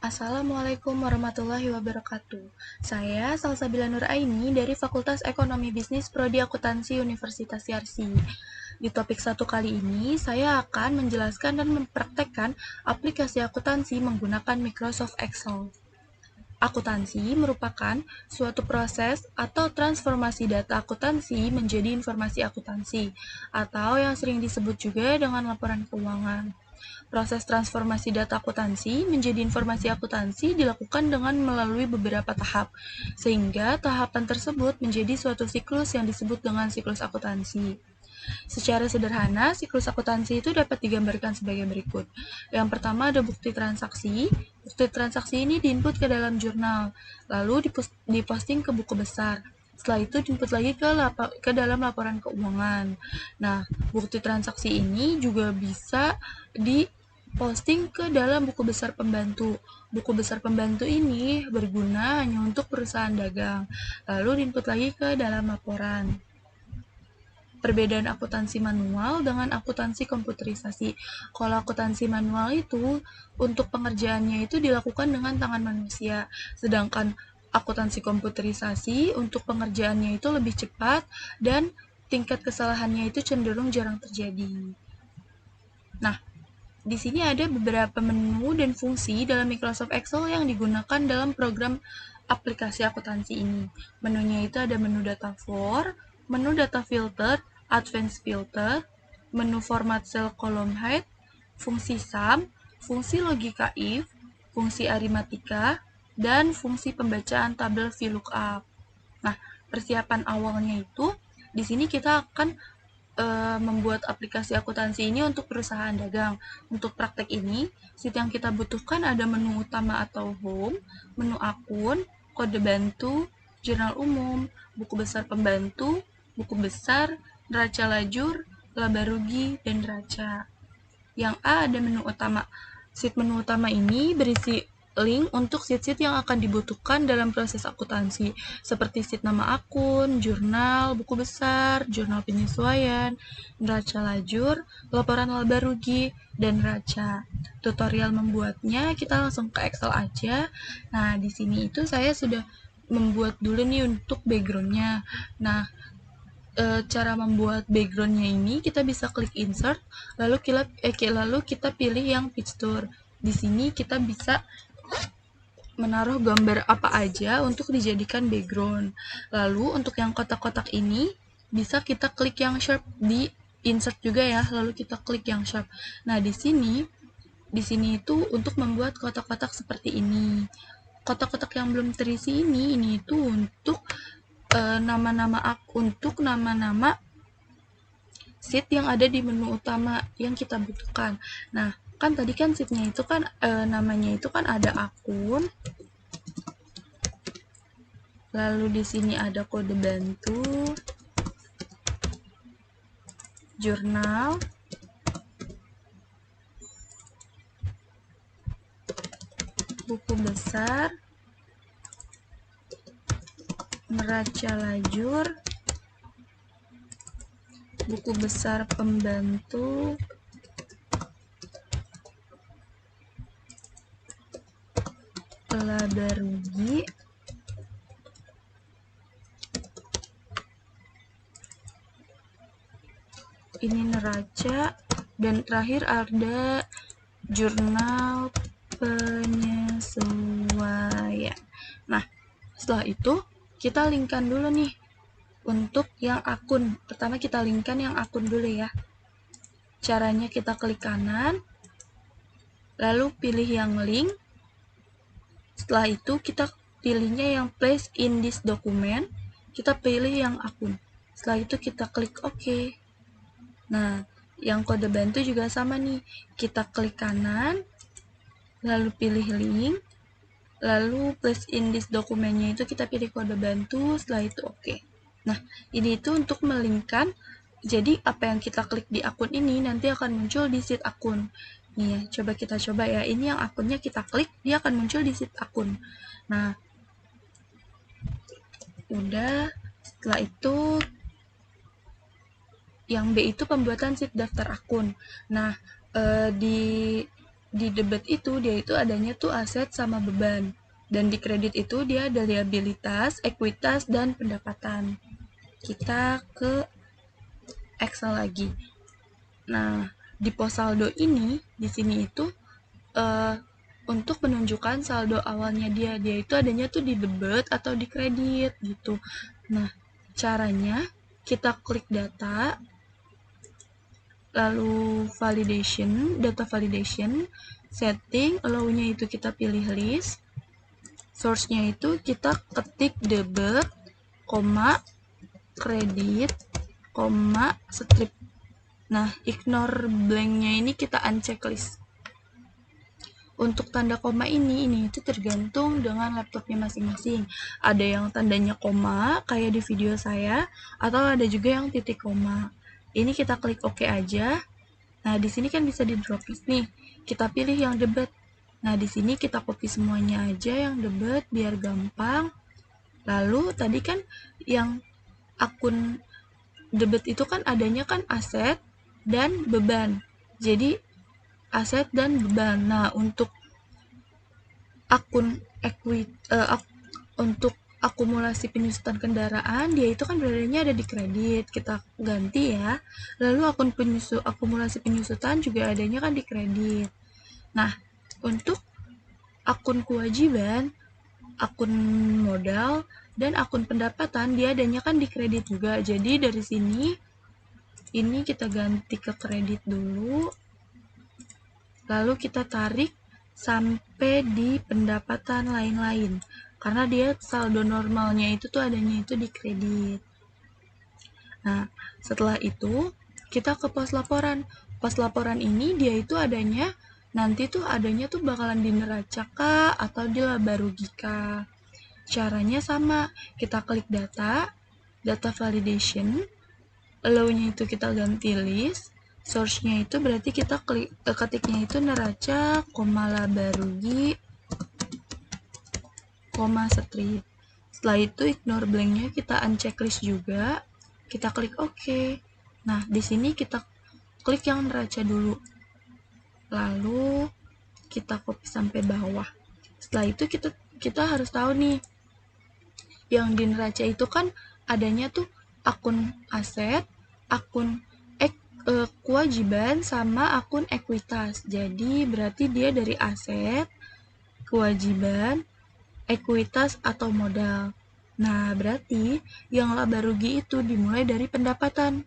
Assalamualaikum warahmatullahi wabarakatuh. Saya Salsabila Nuraini dari Fakultas Ekonomi Bisnis Prodi Akuntansi Universitas Yarsi. Di topik satu kali ini, saya akan menjelaskan dan mempraktekkan aplikasi akuntansi menggunakan Microsoft Excel. Akuntansi merupakan suatu proses atau transformasi data akuntansi menjadi informasi akuntansi, atau yang sering disebut juga dengan laporan keuangan. Proses transformasi data akuntansi menjadi informasi akuntansi dilakukan dengan melalui beberapa tahap, sehingga tahapan tersebut menjadi suatu siklus yang disebut dengan siklus akuntansi. Secara sederhana, siklus akuntansi itu dapat digambarkan sebagai berikut. Yang pertama ada bukti transaksi. Bukti transaksi ini diinput ke dalam jurnal, lalu diposting ke buku besar. Setelah itu diinput lagi ke dalam laporan keuangan. Nah, bukti transaksi ini juga bisa diposting ke dalam buku besar pembantu. Buku besar pembantu ini berguna hanya untuk perusahaan dagang, lalu diinput lagi ke dalam laporan. Perbedaan akuntansi manual dengan akuntansi komputerisasi. Kalau akuntansi manual itu, untuk pengerjaannya itu dilakukan dengan tangan manusia, sedangkan akuntansi komputerisasi untuk pengerjaannya itu lebih cepat dan tingkat kesalahannya itu cenderung jarang terjadi. Nah, di sini ada beberapa menu dan fungsi dalam Microsoft Excel yang digunakan dalam program aplikasi akuntansi ini. Menunya itu ada menu data for, menu data filter, advanced filter, menu format cell column height, fungsi sum, fungsi logika if, fungsi aritmatika, dan fungsi pembacaan tabel VLOOKUP. Nah, persiapan awalnya itu di sini kita akan membuat aplikasi akuntansi ini untuk perusahaan dagang. Untuk praktek ini, sheet yang kita butuhkan ada menu utama atau home, menu akun, kode bantu, jurnal umum, buku besar pembantu, buku besar, neraca lajur, laba rugi, dan neraca. Yang A ada menu utama. Sheet menu utama ini berisi link untuk sheet-sheet yang akan dibutuhkan dalam proses akuntansi, seperti sheet nama akun, jurnal, buku besar, jurnal penyesuaian, neraca lajur, laporan laba rugi, dan neraca. Tutorial membuatnya kita langsung ke Excel aja. Nah, di sini itu saya sudah membuat dulu nih untuk backgroundnya. Nah, cara membuat backgroundnya ini kita bisa klik insert, lalu kita pilih yang picture. Di sini kita bisa menaruh gambar apa aja untuk dijadikan background. Lalu untuk yang kotak-kotak ini bisa kita klik yang sharp di insert juga ya, lalu kita klik yang sharp. Nah, di sini itu untuk membuat kotak-kotak seperti ini. Kotak-kotak yang belum terisi ini itu untuk nama-nama sheet yang ada di menu utama yang kita butuhkan. Nah, kan tadi kan sheetnya itu kan namanya itu kan ada akun, lalu di sini ada kode bantu, jurnal, buku besar, neraca lajur, buku besar pembantu, laba rugi, ini neraca, dan terakhir ada jurnal penyesuaian. Nah, setelah itu kita linkkan dulu nih untuk yang akun. Pertama kita linkkan yang akun dulu ya. Caranya kita klik kanan, lalu pilih yang link. Setelah itu kita pilihnya yang place in this document, kita pilih yang akun. Setelah itu kita klik OK. Nah, yang kode bantu juga sama nih. Kita klik kanan, lalu pilih link, lalu place in this dokumennya itu kita pilih kode bantu, setelah itu OK. Nah, ini itu untuk melinkkan, jadi apa yang kita klik di akun ini nanti akan muncul di sheet akun. Nih ya, kita coba ya, ini yang akunnya kita klik, dia akan muncul di sheet akun. Nah, udah, setelah itu yang B itu pembuatan sheet daftar akun. Nah, di di debit itu dia itu adanya tuh aset sama beban. Dan di kredit itu dia ada liabilitas, ekuitas, dan pendapatan. Kita ke Excel lagi. Nah, di pos saldo ini, di sini itu untuk menunjukkan saldo awalnya dia itu adanya tuh di debit atau di kredit gitu. Nah, caranya kita klik data, lalu validation, data validation, setting, allow-nya itu kita pilih list, source-nya itu kita ketik debit, kredit, strip. Nah, ignore blank-nya ini kita uncheck list. Untuk tanda koma ini itu tergantung dengan laptopnya masing-masing. Ada yang tandanya koma, kayak di video saya, atau ada juga yang titik koma. Ini kita klik OK aja. Nah, di sini kan bisa di drop list nih. Kita pilih yang debit. Nah, di sini kita copy semuanya aja yang debit biar gampang. Lalu tadi kan yang akun debit itu kan adanya kan aset dan beban. Jadi aset dan beban. Nah, untuk untuk akumulasi penyusutan kendaraan dia itu kan beradanya ada di kredit, kita ganti ya. Lalu akumulasi penyusutan juga adanya kan di kredit. Nah, untuk akun kewajiban, akun modal, dan akun pendapatan dia adanya kan di kredit juga. Jadi dari sini ini kita ganti ke kredit dulu, lalu kita tarik sampai di pendapatan lain-lain, karena dia saldo normalnya itu tuh adanya itu di kredit. Nah, setelah itu kita ke pos laporan. Pos laporan ini dia itu adanya nanti tuh adanya tuh bakalan di neraca kah atau di laba rugi kah. Caranya sama, kita klik data validation, allow-nya itu kita ganti list, source-nya itu berarti kita ketiknya itu neraca, laba rugi, strip. Setelah itu ignore blank-nya, kita uncheck list juga, kita klik OK. Nah, di sini kita klik yang neraca dulu. Lalu kita copy sampai bawah. Setelah itu kita harus tahu nih, yang di neraca itu kan adanya tuh akun aset, akun kewajiban, sama akun ekuitas. Jadi berarti dia dari aset, kewajiban, ekuitas, atau modal. Nah, berarti yang laba rugi itu dimulai dari pendapatan.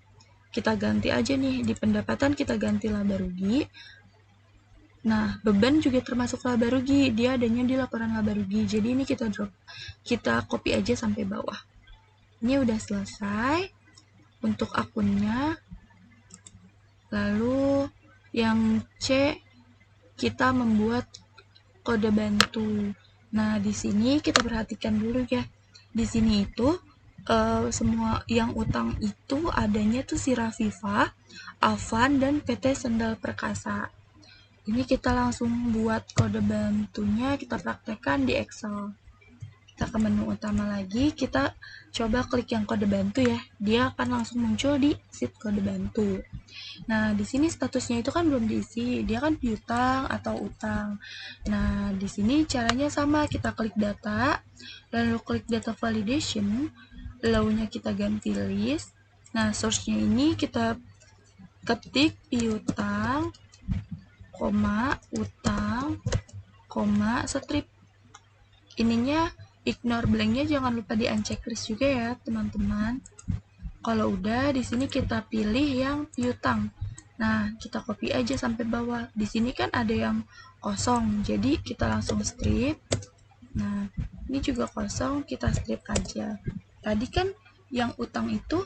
Kita ganti aja nih, di pendapatan kita ganti laba rugi. Nah, beban juga termasuk laba rugi, dia adanya di laporan laba rugi. Jadi ini kita copy aja sampai bawah. Ini udah selesai untuk akunnya. Lalu yang C, kita membuat kode bantu. Nah, di sini kita perhatikan dulu ya. Di sini itu semua yang utang itu adanya tuh si Rafifa, Avan, dan PT Sendal Perkasa. Ini kita langsung buat kode bantunya, kita praktekkan di Excel. Kita ke menu utama lagi, kita coba klik yang kode bantu ya. Dia akan langsung muncul di sheet kode bantu. Nah, di sini statusnya itu kan belum diisi, dia kan piutang atau utang. Nah, di sini caranya sama, kita klik data, lalu klik data validation, allow-nya kita ganti list. Nah, source-nya ini kita ketik piutang, utang, strip. Ininya ignore blank-nya jangan lupa di uncheck list juga ya, teman-teman. Kalau udah, di sini kita pilih yang piutang. Nah, kita copy aja sampai bawah. Di sini kan ada yang kosong, jadi kita langsung strip. Nah, ini juga kosong, kita strip aja. Tadi kan yang utang itu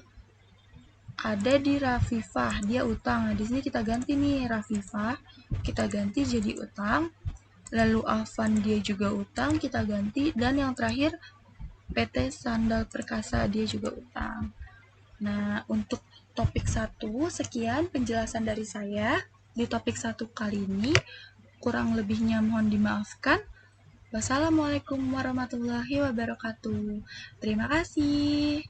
ada di Rafifah, dia utang. Nah, di sini kita ganti nih Rafifah, kita ganti jadi utang. Lalu Avan dia juga utang, kita ganti. Dan yang terakhir PT Sandal Perkasa, dia juga utang. Nah, untuk topik 1, sekian penjelasan dari saya. Di topik 1 kali ini, kurang lebihnya mohon dimaafkan. Wassalamualaikum warahmatullahi wabarakatuh. Terima kasih.